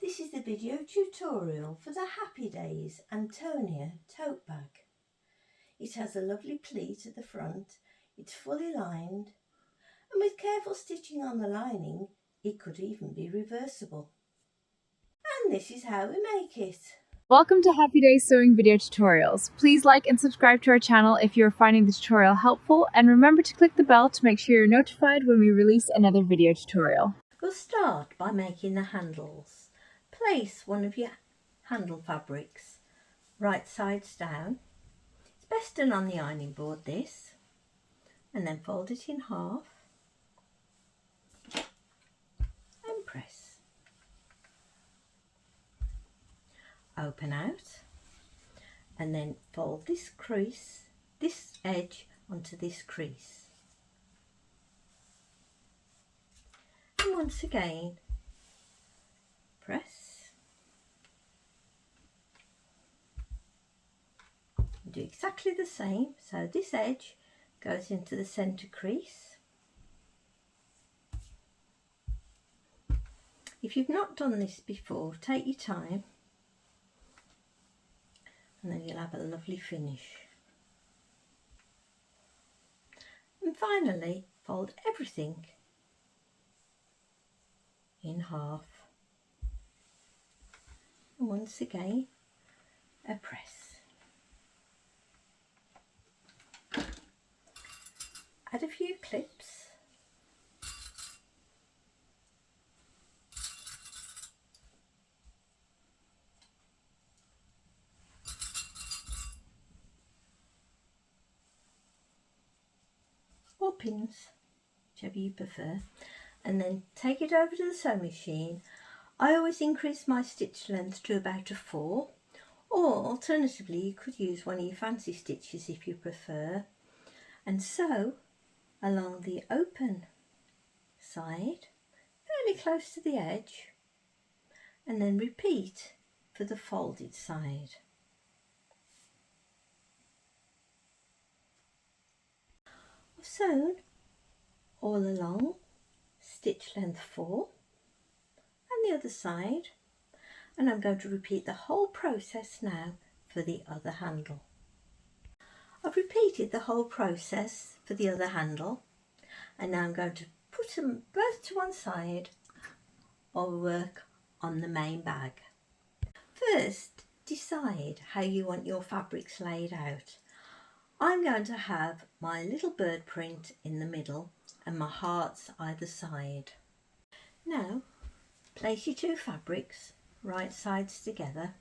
This is the video tutorial for the Happy Days ANTONIA tote bag. It has a lovely pleat at the front, it's fully lined, and with careful stitching on the lining, it could even be reversible. And this is how we make it. Welcome to Happy Days Sewing video tutorials. Please like and subscribe to our channel if you are finding the tutorial helpful, and remember to click the bell to make sure you're notified when we release another video tutorial. We'll start by making the handles. Place one of your handle fabrics right sides down. It's best done on the ironing board, this, and then fold it in half and press. Open out and then fold this crease, this edge onto this crease. And once again, press. Do exactly the same, so this edge goes into the centre crease. If you've not done this before, take your time and then you'll have a lovely finish. And finally, fold everything in half. And once again, a press. Add a few clips. Or pins, whichever you prefer, and then take it over to the sewing machine. I always increase my stitch length to about a 4, or alternatively you could use one of your fancy stitches if you prefer, and sew along the open side fairly close to the edge, and then repeat for the folded side. I've sewn all along stitch length 4 and the other side, and I'm going to repeat the whole process now for the other handle. I've repeated the whole process for the other handle, and now I'm going to put them both to one side or work on the main bag. First, decide how you want your fabrics laid out. I'm going to have my little bird print in the middle and my hearts either side. Now, place your two fabrics right sides together,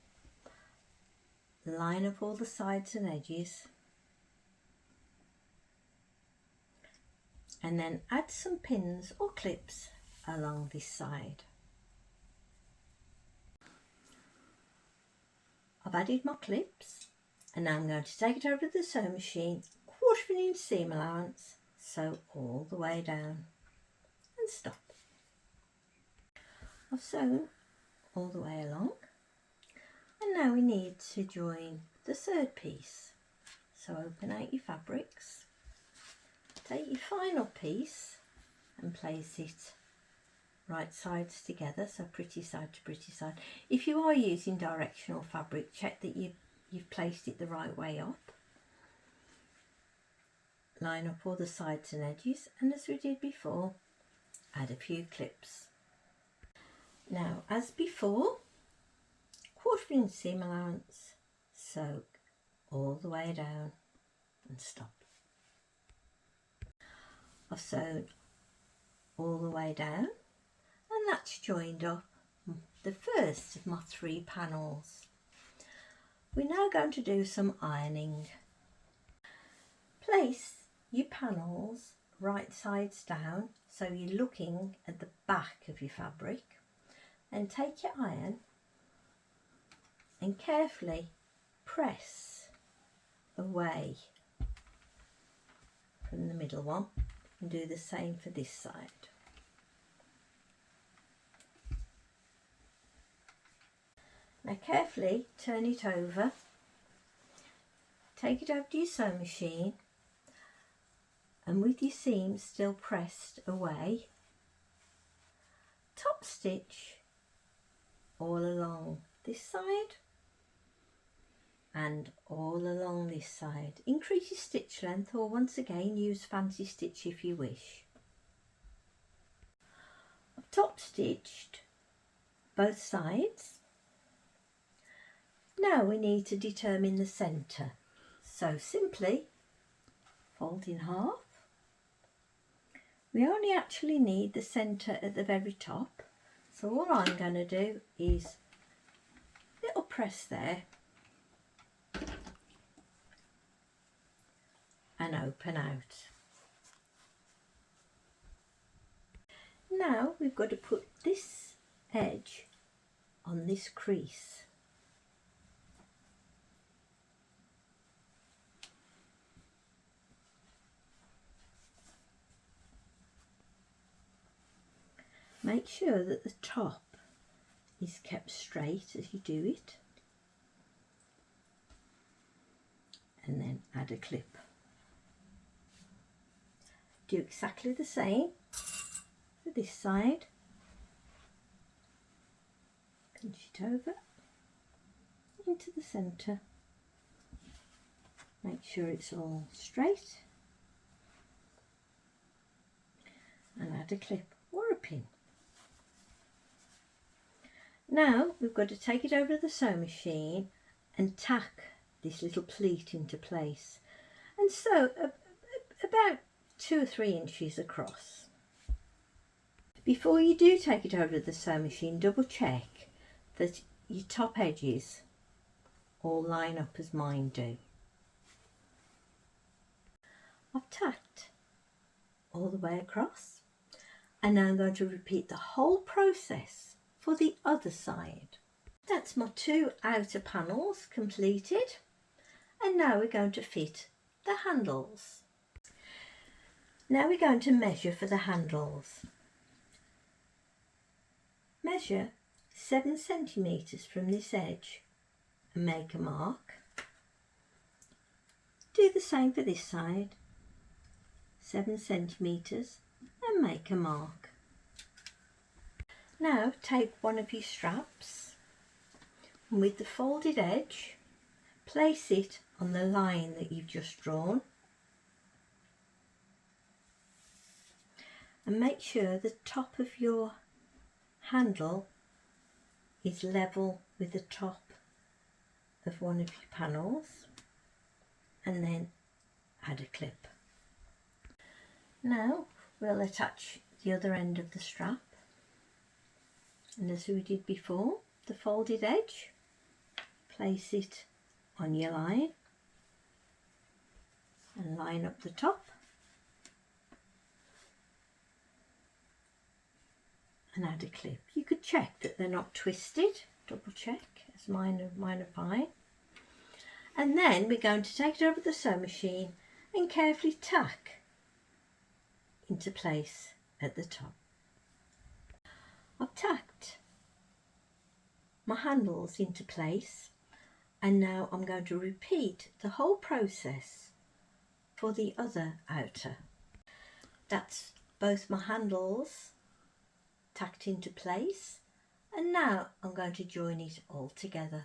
line up all the sides and edges, and then add some pins or clips along this side. I've added my clips, and now I'm going to take it over to the sewing machine, 1/4 inch seam allowance, sew all the way down and stop. I've sewn all the way along, and now we need to join the third piece. So open out your fabrics, take your final piece and place it right sides together, so pretty side to pretty side. If you are using directional fabric, check that you've placed it the right way up. Line up all the sides and edges, and as we did before, add a few clips. Now, as before, 1/4 inch seam allowance, sew all the way down and stop. I've sewn all the way down, and that's joined up the first of my 3 panels. We're now going to do some ironing. Place your panels right sides down so you're looking at the back of your fabric, and take your iron and carefully press away from the middle one, and do the same for this side. Now carefully turn it over, take it over to your sewing machine, and with your seams still pressed away, top stitch all along this side and all along this side. Increase your stitch length, or once again use fancy stitch if you wish. I've top stitched both sides. Now we need to determine the centre, so simply fold in half. We only actually need the centre at the very top, so all I'm going to do is little press there and open out. Now we've got to put this edge on this crease. Make sure that the top is kept straight as you do it, and then add a clip. Do exactly the same for this side. Pinch it over into the centre. Make sure it's all straight and add a clip or a pin. Now we've got to take it over the sewing machine and tack this little pleat into place, and sew about 2 or 3 inches across. Before you do take it over the sewing machine, double check that your top edges all line up as mine do. I've tacked all the way across, and now I'm going to repeat the whole process for the other side. That's my 2 outer panels completed, and now we're going to fit the handles. Now we're going to measure for the handles. Measure 7 centimetres from this edge and make a mark. Do the same for this side, 7 centimetres, and make a mark. Now take one of your straps and with the folded edge place it on the line that you've just drawn, and make sure the top of your handle is level with the top of one of your panels, and then add a clip. Now we'll attach the other end of the strap, and as we did before, the folded edge, place it on your line and line up the top and add a clip. You could check that they're not twisted, double check, as mine are fine. And then we're going to take it over the sewing machine and carefully tack into place at the top. I've tacked my handles into place, and now I'm going to repeat the whole process for the other outer. That's both my handles tacked into place, and now I'm going to join it all together.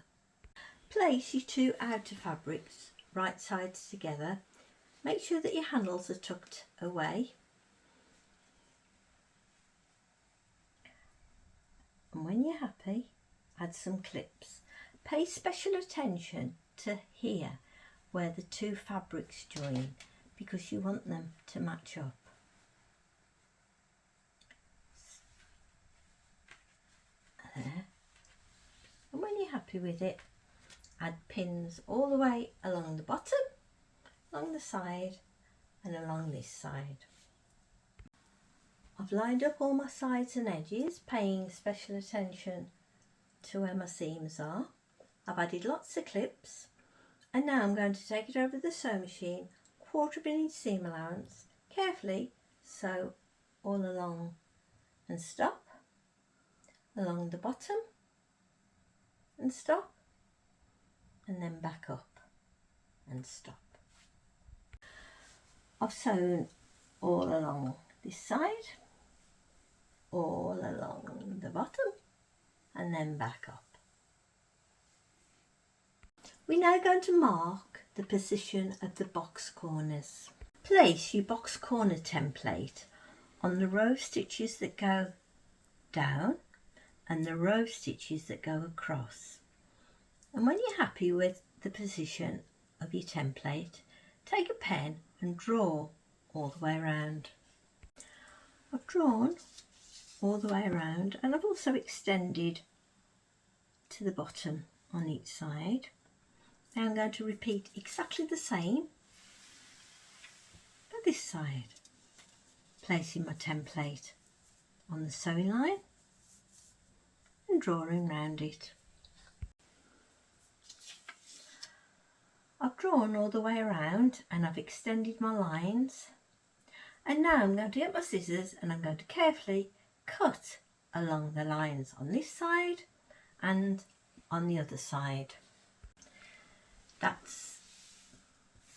Place your 2 outer fabrics right sides together. Make sure that your handles are tucked away, and when you're happy, add some clips. Pay special attention to here where the 2 fabrics join, because you want them to match up. There. And when you're happy with it, add pins all the way along the bottom, along the side, and along this side. I've lined up all my sides and edges, paying special attention to where my seams are. I've added lots of clips, and now I'm going to take it over the sewing machine, 1/4 inch seam allowance, carefully sew all along and stop, along the bottom and stop, and then back up and stop. I've sewn all along this side, all along the bottom and then back up. We're now going to mark the position of the box corners. Place your box corner template on the row of stitches that go down and the row of stitches that go across. And when you're happy with the position of your template, take a pen and draw all the way around. I've drawn all the way around and I've also extended to the bottom on each side. Now I'm going to repeat exactly the same for this side, placing my template on the sewing line and drawing round it. I've drawn all the way around and I've extended my lines, and now I'm going to get my scissors and I'm going to carefully cut along the lines on this side and on the other side. That's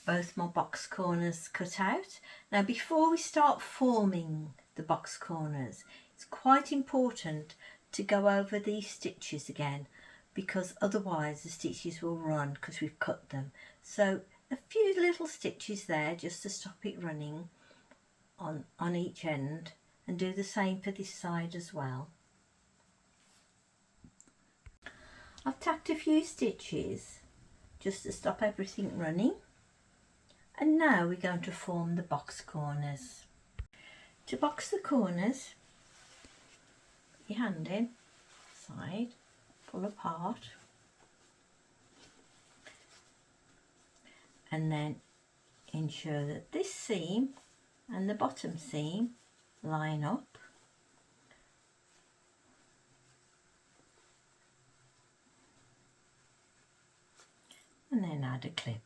both my box corners cut out. Now before we start forming the box corners, it's quite important to go over these stitches again, because otherwise the stitches will run because we've cut them. So a few little stitches there just to stop it running on each end, and do the same for this side as well. I've tacked a few stitches just to stop everything running, and now we're going to form the box corners. To box the corners, put your hand in, side, pull apart, and then ensure that this seam and the bottom seam line up, and then add a clip.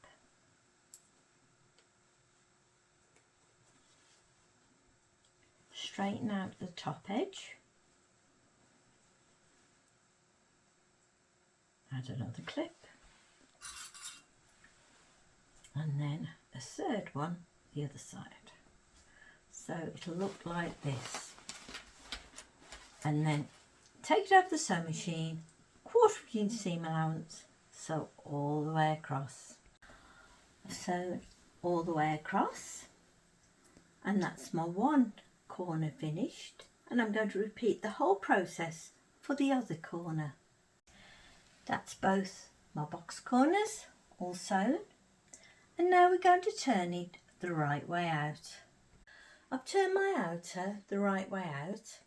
Straighten out the top edge, add another clip, and then a third one the other side. So it'll look like this, and then take it over the sewing machine, 1/4 inch seam allowance, sew all the way across. I've sewn all the way across, and that's my one corner finished, and I'm going to repeat the whole process for the other corner. That's both my box corners all sewn, and now we're going to turn it the right way out. I've turned my outer the right way out,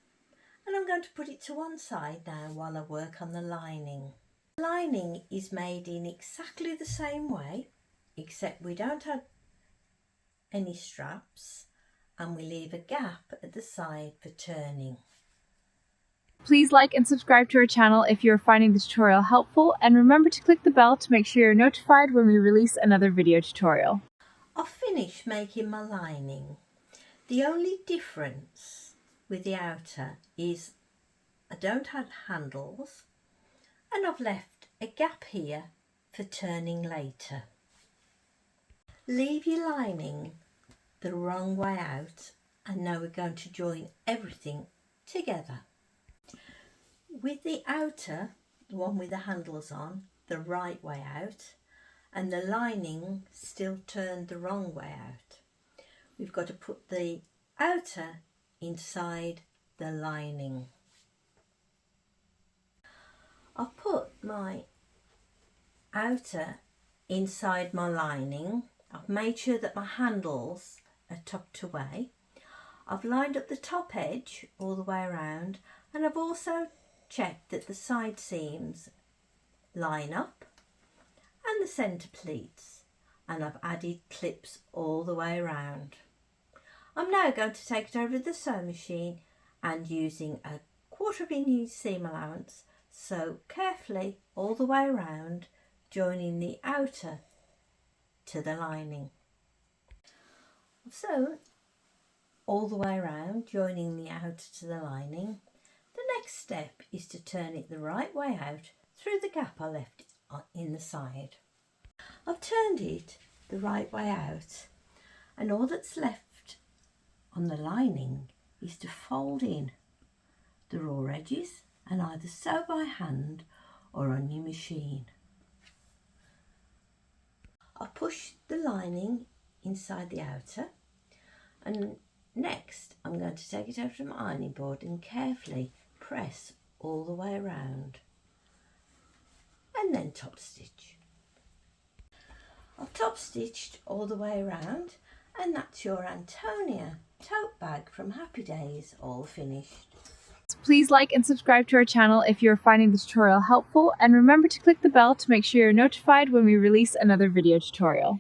and I'm going to put it to one side now while I work on the lining. The lining is made in exactly the same way, except we don't have any straps and we leave a gap at the side for turning. Please like and subscribe to our channel if you are finding the tutorial helpful, and remember to click the bell to make sure you're notified when we release another video tutorial. I've finished making my lining. The only difference with the outer is I don't have handles, and I've left a gap here for turning later. Leave your lining the wrong way out, and now we're going to join everything together. With the outer, the one with the handles on, the right way out, and the lining still turned the wrong way out, we've got to put the outer inside the lining. I've put my outer inside my lining. I've made sure that my handles are tucked away. I've lined up the top edge all the way around, and I've also checked that the side seams line up and the centre pleats, and I've added clips all the way around. I'm now going to take it over the sewing machine and, using a 1/4 inch seam allowance, sew carefully all the way around, joining the outer to the lining. I've sewn all the way around, joining the outer to the lining. The next step is to turn it the right way out through the gap I left in the side. I've turned it the right way out, and all that's left on the lining is to fold in the raw edges and either sew by hand or on your machine. I'll push the lining inside the outer, and next I'm going to take it over to my ironing board and carefully press all the way around and then top stitch. I've top stitched all the way around, and that's your Antonia tote bag from Happy Days all finished. Please like and subscribe to our channel if you're finding the tutorial helpful, and remember to click the bell to make sure you're notified when we release another video tutorial.